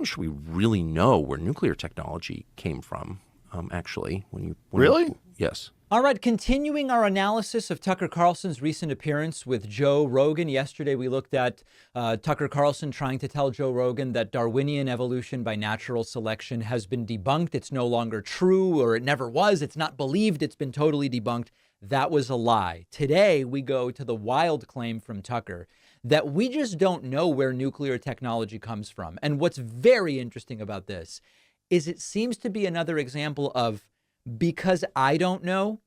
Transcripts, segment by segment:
not sure we really know where nuclear technology came from, actually. Really? Yes. All right, continuing our analysis of Tucker Carlson's recent appearance with Joe Rogan. Yesterday, we looked at Tucker Carlson trying to tell Joe Rogan that Darwinian evolution by natural selection has been debunked. It's no longer true, or it never was. It's not believed. It's been totally debunked. That was a lie. Today, we go to the wild claim from Tucker that we just don't know where nuclear technology comes from. And what's very interesting about this is it seems to be another example of, because I don't know,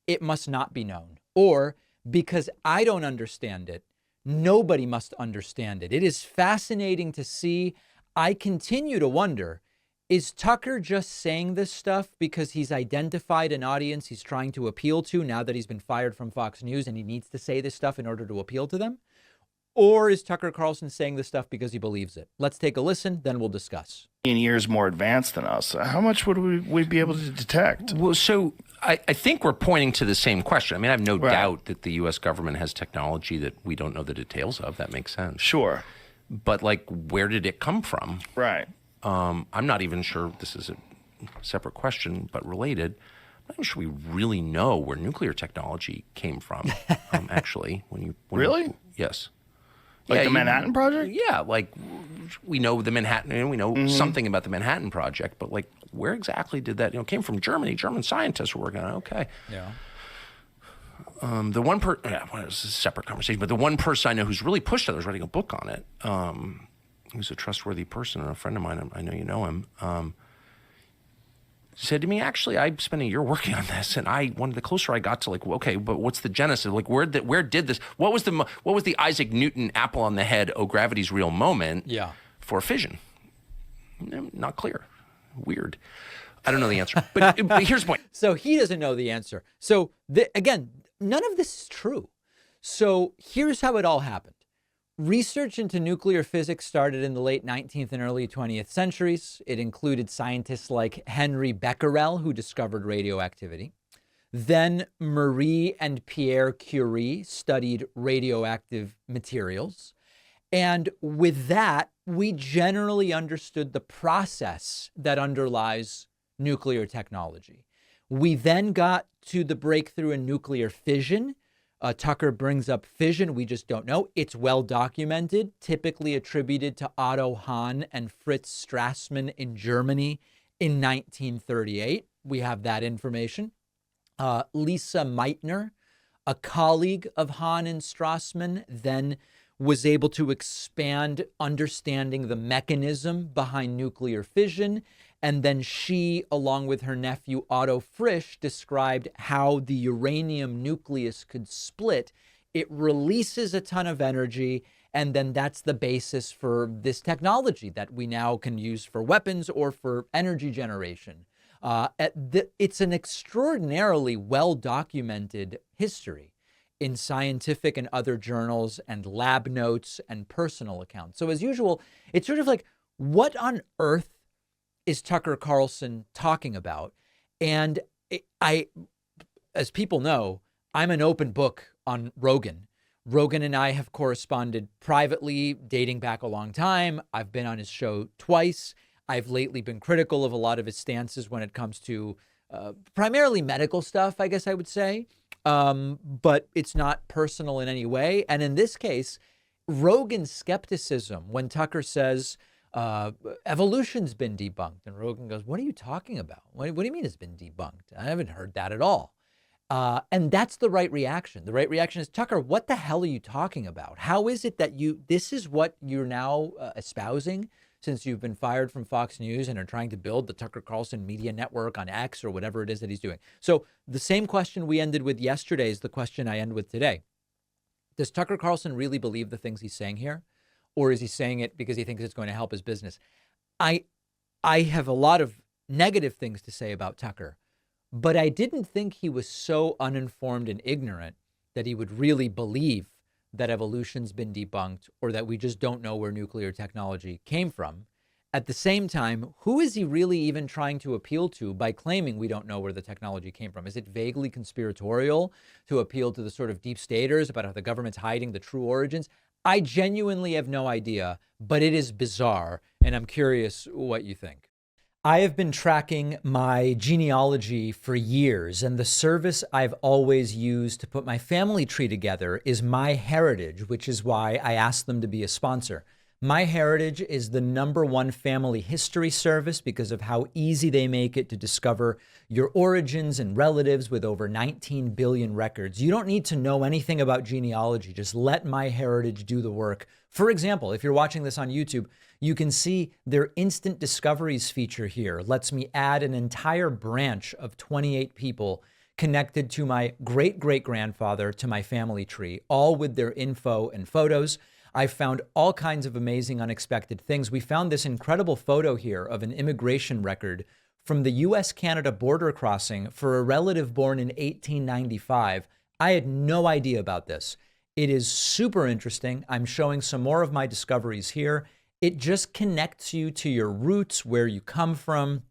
it must not be known. Or because I don't understand it, nobody must understand it. It is fascinating to see. I continue to wonder, is Tucker just saying this stuff because he's identified an audience he's trying to appeal to now that he's been fired from Fox News and he needs to say this stuff in order to appeal to them? Or is Tucker Carlson saying this stuff because he believes it? Let's take a listen, then we'll discuss. Years more advanced than us. How much would we be able to detect? Well, so I think we're pointing to the same question. I mean, I have no doubt that the U.S. government has technology that we don't know the details of. That makes sense. Sure. But, like, where did it come from? Right. I'm not even sure, this is a separate question, but related. I'm not even sure we really know where nuclear technology came from, actually. Really? Yes. Like the Manhattan Project? Yeah, like we know the Manhattan, and we know something about the Manhattan Project, but like where exactly did that, it came from Germany. German scientists were working on it. Okay. Yeah. The one it's a separate conversation, but the one person I know who's really pushed it, was writing a book on it. Who's a trustworthy person and a friend of mine, I know you know him, said to me, actually, I spent a year working on this, and the closer I got to, like, okay, but what's the genesis? Like, where did this? What was the Isaac Newton apple on the head? Oh, gravity's real moment. Yeah. For fission. Not clear. Weird. I don't know the answer, but here's the point. So he doesn't know the answer. So again, none of this is true. So here's how it all happened. Research into nuclear physics started in the late 19th and early 20th centuries. It included scientists like Henry Becquerel, who discovered radioactivity. Then Marie and Pierre Curie studied radioactive materials. And with that, we generally understood the process that underlies nuclear technology. We then got to the breakthrough in nuclear fission. Tucker brings up fission. We just don't know. It's well documented, typically attributed to Otto Hahn and Fritz Strassmann in Germany in 1938. We have that information. Lisa Meitner, a colleague of Hahn and Strassmann, then was able to expand understanding the mechanism behind nuclear fission. And then she, along with her nephew Otto Frisch, described how the uranium nucleus could split. It releases a ton of energy, and then that's the basis for this technology that we now can use for weapons or for energy generation. It's an extraordinarily well-documented history in scientific and other journals and lab notes and personal accounts. So as usual, it's sort of like, what on earth is Tucker Carlson talking about? And as people know, I'm an open book on Rogan. Rogan and I have corresponded privately, dating back a long time. I've been on his show twice. I've lately been critical of a lot of his stances when it comes to primarily medical stuff, I guess I would say. But it's not personal in any way. And in this case, Rogan's skepticism when Tucker says, evolution's been debunked. And Rogan goes, what are you talking about? What do you mean it's been debunked? I haven't heard that at all. And that's the right reaction. The right reaction is, Tucker, what the hell are you talking about? How is it that this is what you're now espousing since you've been fired from Fox News and are trying to build the Tucker Carlson media network on X or whatever it is that he's doing? So the same question we ended with yesterday is the question I end with today. Does Tucker Carlson really believe the things he's saying here? Or is he saying it because he thinks it's going to help his business? I have a lot of negative things to say about Tucker, but I didn't think he was so uninformed and ignorant that he would really believe that evolution's been debunked or that we just don't know where nuclear technology came from. At the same time, who is he really even trying to appeal to by claiming we don't know where the technology came from? Is it vaguely conspiratorial to appeal to the sort of deep staters about how the government's hiding the true origins? I genuinely have no idea, but it is bizarre, and I'm curious what you think. I have been tracking my genealogy for years, and the service I've always used to put my family tree together is MyHeritage, which is why I asked them to be a sponsor. MyHeritage is the #1 family history service because of how easy they make it to discover your origins and relatives with over 19 billion records. You don't need to know anything about genealogy. Just let MyHeritage do the work. For example, if you're watching this on YouTube, you can see their instant discoveries feature here. Lets me add an entire branch of 28 people connected to my great-great-grandfather to my family tree, all with their info and photos. I found all kinds of amazing, unexpected things. We found this incredible photo here of an immigration record from the US-Canada border crossing for a relative born in 1895. I had no idea about this. It is super interesting. I'm showing some more of my discoveries here. It just connects you to your roots, where you come from.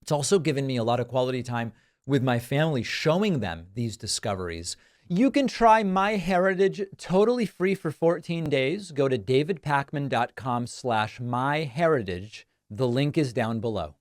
It's also given me a lot of quality time with my family, showing them these discoveries. You can try MyHeritage totally free for 14 days. Go to davidpakman.com/myheritage. The link is down below.